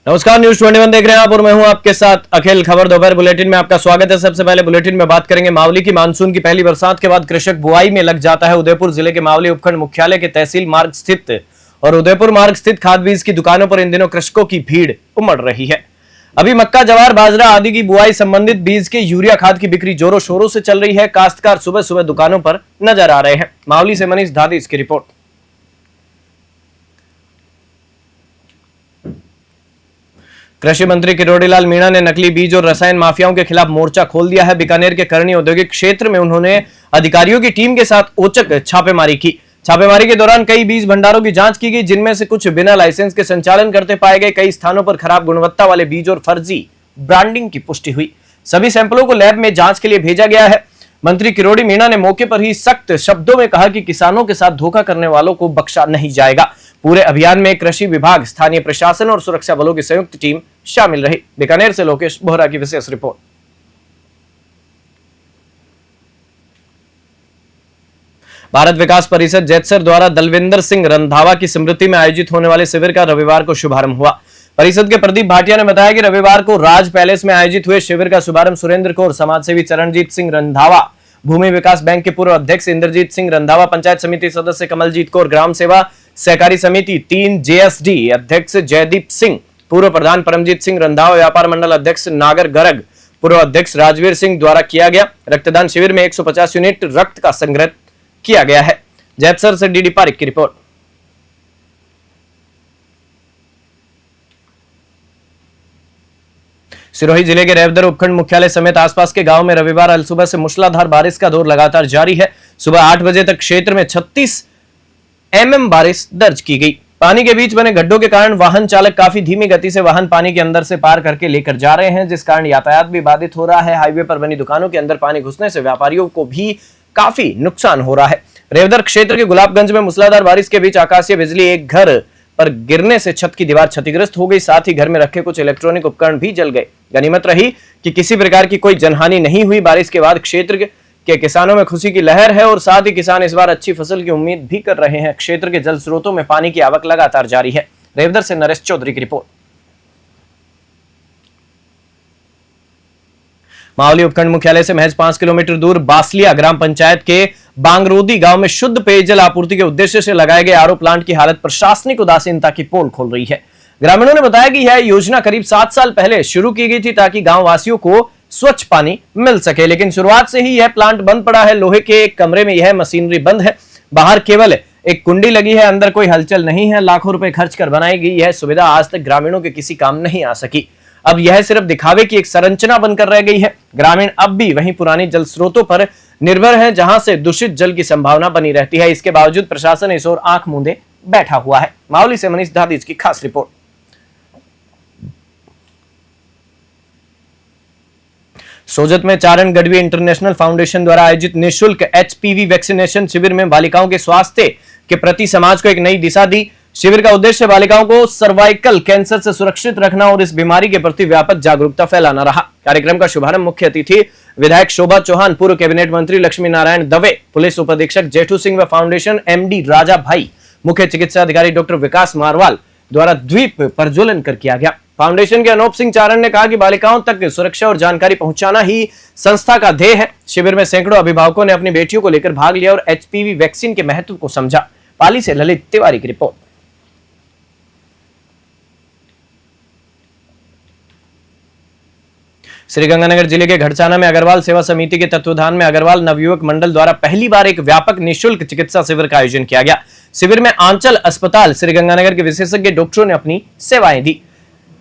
नमस्कार, न्यूज 21 देख रहे हैं आप और मैं हूं आपके साथ अखिल। खबर दोपहर बुलेटिन में आपका स्वागत है। सबसे पहले बुलेटिन में बात करेंगे मावली की। मानसून की पहली बरसात के बाद कृषक बुआई में लग जाता है। उदयपुर जिले के मावली उपखंड मुख्यालय के तहसील मार्ग स्थित और उदयपुर मार्ग स्थित खाद बीज की दुकानों पर इन दिनों कृषकों की भीड़ उमड़ रही है। अभी मक्का, जवार, बाजरा आदि की बुआई संबंधित बीज के यूरिया खाद की बिक्री जोरों शोरों से चल रही है। काश्तकार सुबह सुबह दुकानों पर नजर आ रहे हैं। मावली से मनीष धादीज की रिपोर्ट। कृषि मंत्री किरोड़ीलाल मीणा ने नकली बीज और रसायन माफियाओं के खिलाफ मोर्चा खोल दिया है। बीकानेर के करनी औद्योगिक क्षेत्र में उन्होंने अधिकारियों की टीम के साथ औचक छापेमारी की। छापेमारी के दौरान कई बीज भंडारों की जांच की गई, जिनमें से कुछ बिना लाइसेंस के संचालन करते पाए गए। कई स्थानों पर खराब गुणवत्ता वाले बीज और फर्जी ब्रांडिंग की पुष्टि हुई। सभी सैंपलों को लैब में जांच के लिए भेजा गया है। मंत्री किरोड़ी मीणा ने मौके पर ही सख्त शब्दों में कहा कि किसानों के साथ धोखा करने वालों को बख्शा नहीं जाएगा। पूरे अभियान में कृषि विभाग, स्थानीय प्रशासन और सुरक्षा बलों की संयुक्त टीम शामिल रही। बीकानेर से लोकेश बोहरा की विशेष रिपोर्ट। भारत विकास परिषद जैतसर द्वारा दलविंदर सिंह रंधावा की स्मृति में आयोजित होने वाले शिविर का रविवार को शुभारंभ हुआ। परिषद के प्रदीप भाटिया ने बताया कि रविवार को राज पैलेस में आयोजित हुए शिविर का शुभारंभ सुरेंद्र कौर, समाजसेवी चरणजीत सिंह रंधावा, भूमि विकास बैंक के पूर्व अध्यक्ष इंद्रजीत सिंह रंधावा, पंचायत समिति सदस्य कमलजीत कौर, ग्राम सेवा सहकारी समिति 3 जेएसडी अध्यक्ष जयदीप सिंह, पूर्व प्रधान परमजीत सिंह रंधावा, व्यापार मंडल अध्यक्ष नागर गर्ग, पूर्व अध्यक्ष राजवीर सिंह द्वारा किया गया। रक्तदान शिविर में 150 यूनिट रक्त का संग्रह किया गया है। जैतसर से डीडी पारिक की रिपोर्ट। सिरोही जिले के रेवदर उपखंड मुख्यालय समेत आसपास के गांव में रविवार अलसुबह से मूसलाधार बारिश का दौर लगातार जारी है। सुबह 8 बजे तक क्षेत्र में 36 mm बारिश दर्ज की गई। पानी के बीच बने गड्ढों के कारण वाहन चालक काफी धीमी गति से वाहन पानी के अंदर से पार करके लेकर जा रहे हैं, जिस कारण यातायात भी बाधित हो रहा है। हाईवे पर बनी दुकानों के अंदर पानी घुसने से व्यापारियों को भी काफी नुकसान हो रहा है। रेवदर क्षेत्र के गुलाबगंज में मूसलाधार बारिश के बीच आकाशीय बिजली एक घर पर गिरने से छत की दीवार क्षतिग्रस्त हो गई। साथ ही घर में रखे कुछ इलेक्ट्रॉनिक उपकरण भी जल गए। गनीमत रही कि किसी प्रकार की कोई जनहानि नहीं हुई। बारिश के बाद क्षेत्र के किसानों में खुशी की लहर है और साथ ही किसान इस बार अच्छी फसल की उम्मीद भी कर रहे हैं। क्षेत्र के जल स्रोतों में पानी की आवक लगातार जारी है। रेवदर से नरेश चौधरी की रिपोर्ट। मावली उपखंड मुख्यालय से महज 5 किलोमीटर दूर बासलिया ग्राम पंचायत के बांगरोदी गांव में शुद्ध पेयजल आपूर्ति के उद्देश्य से लगाए गए आरओ प्लांट की हालत प्रशासनिक उदासीनता की पोल खोल रही है। ग्रामीणों ने बताया कि यह योजना करीब 7 साल पहले शुरू की गई थी ताकि गांव वासियों को स्वच्छ पानी मिल सके, लेकिन शुरुआत से ही यह प्लांट बंद पड़ा है। लोहे के एक कमरे में यह मशीनरी बंद है। बाहर केवल एक कुंडी लगी है, अंदर कोई हलचल नहीं है। लाखों रुपए खर्च कर बनाई गई यह सुविधा आज तक ग्रामीणों के किसी काम नहीं आ सकी। अब यह सिर्फ दिखावे की एक संरचना बनकर रह गई है। ग्रामीण अब भी वहीं पुरानी जल स्रोतों पर निर्भर है, जहां से दूषित जल की संभावना बनी रहती है। इसके बावजूद प्रशासन इस ओर आंख मूंदे बैठा हुआ है। मावली से मनीष धादीज की खास रिपोर्ट। सोजत में चारण गढ़वी इंटरनेशनल फाउंडेशन द्वारा आयोजित निःशुल्क एचपीवी वैक्सीनेशन शिविर में बालिकाओं के स्वास्थ्य के प्रति समाज को एक नई दिशा दी। शिविर का उद्देश्य बालिकाओं को सर्वाइकल कैंसर से सुरक्षित रखना और इस बीमारी के प्रति व्यापक जागरूकता फैलाना रहा। कार्यक्रम का शुभारंभ मुख्य अतिथि विधायक शोभा चौहान, पूर्व कैबिनेट मंत्री लक्ष्मी नारायण दवे, पुलिस उपाधीक्षक जेठू सिंह व फाउंडेशन एमडी राजा भाई, मुख्य चिकित्सा अधिकारी डॉक्टर विकास मारवाल द्वारा द्वीप प्रज्वलन कर किया गया। फाउंडेशन के अनूप सिंह चारण ने कहा कि बालिकाओं तक सुरक्षा और जानकारी पहुंचाना ही संस्था का ध्येय है। शिविर में सैकड़ों अभिभावकों ने अपनी बेटियों को लेकर भाग लिया और एचपीवी वैक्सीन के महत्व को समझा। पाली से ललित तिवारी की रिपोर्ट। श्रीगंगानगर जिले के घड़साना में अग्रवाल सेवा समिति के तत्वाधान में अग्रवाल नवयुवक मंडल द्वारा पहली बार एक व्यापक निःशुल्क चिकित्सा शिविर का आयोजन किया गया। शिविर में आंचल अस्पताल श्रीगंगानगर के विशेषज्ञ डॉक्टरों ने अपनी सेवाएं दी।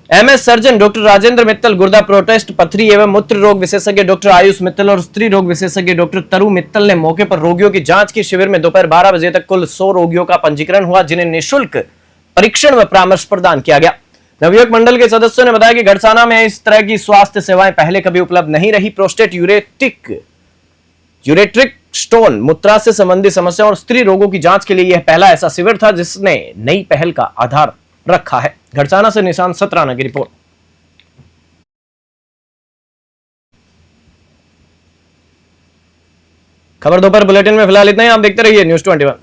MS surgeon doctor Rajendra Mittal, गुर्दा प्रोटेस्ट, पथरी एवं मूत्र रोग विशेषज्ञ डॉक्टर आयुष मित्तल और स्त्री रोग विशेषज्ञ डॉक्टर तरु मित्तल ने मौके पर रोगियों की जांच की। शिविर में दोपहर 12 बजे तक कुल 100 रोगियों का पंजीकरण हुआ, जिन्हें निःशुल्क परीक्षण व परामर्श प्रदान किया गया। नवयुवक मंडल के सदस्यों ने बताया कि घड़साना में इस तरह की स्वास्थ्य सेवाएं पहले कभी उपलब्ध नहीं रही। प्रोस्टेट, यूरेट्रिक स्टोन, मूत्राशय संबंधी समस्याओं और स्त्री रोगों की जांच के लिए यह पहला ऐसा शिविर था जिसने नई पहल का आधार रखा है। घड़साना से निशांत सतराना की रिपोर्ट। खबर दोपहर बुलेटिन में फिलहाल इतना ही। आप देखते रहिए न्यूज 21।